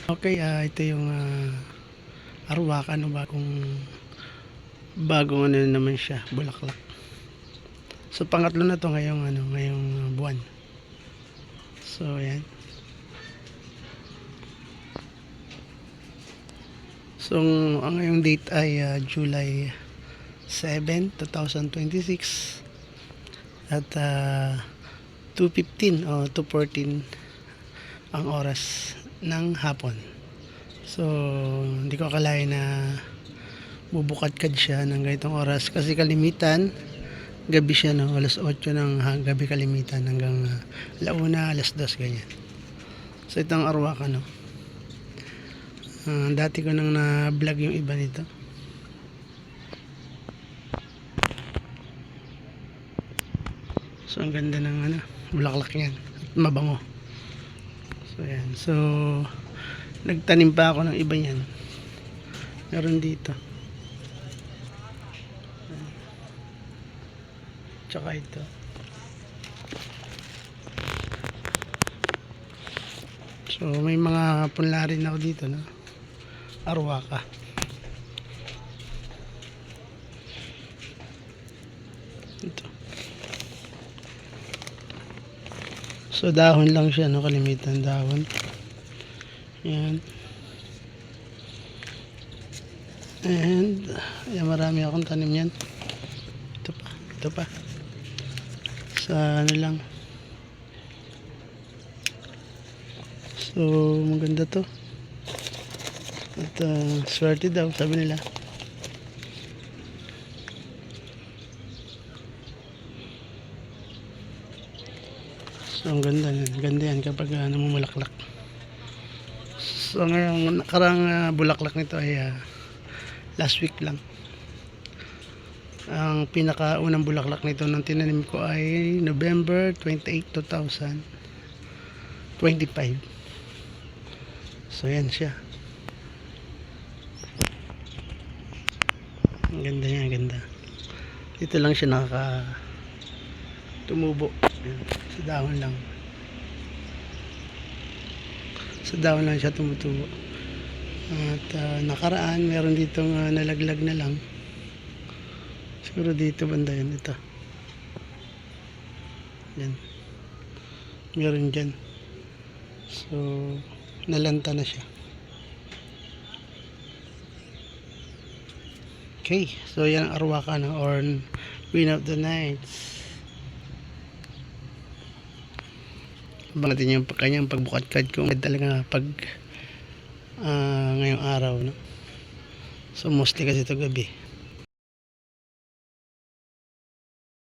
Okay, ito yung arwakan, bagong ano naman siya, bulaklak. So pangatlo na to ngayong buwan. So ayan. So ang ngayong date ay July 7, 2026 at 2:15 o 2:14 ang oras ng hapon. So hindi ko akalain na bubukadkad siya ng ganitong oras kasi kalimitan gabi siya, no? Alas 8 ng gabi kalimitan hanggang 1:00, alas 2 ganyan. So itong arwakan, no? Dati ko nang na-vlog yung iba nito. So ang ganda ng bulaklak yan at mabango. So ayan. So nagtanim pa ako ng iba yan. Meron dito. Tsaka ito. So may mga punla rin ako dito, no? Arwaka. Ito. So dahon lang siya, no? Kalimitan dahon. Yan. And ayan, marami akong tanim yan. Ito pa. Sa ano lang. So maganda to. At swerte daw, sabi nila. So ang ganda yan kapag namumulaklak. So ngayong nakarang bulaklak nito ay last week lang. Ang pinakaunang bulaklak nito nang tinanim ko ay November 28, 2025. So yan siya. Ang ganda niya, ang ganda. Dito lang siya tumubo. Sa dahon lang. Sa dahon lang siya tumutubo. At nakaraan meron ditong nalaglag na lang. Siguro dito banda yan, ito. Yan. Meron dyan. So nalanta na siya. Okay, so yan ang arwaka, no? Or Queen of the Nights. Abang natin yung kanyang pagbukadkad kung talaga pag ngayong araw, no? So mostly kasi ito gabi.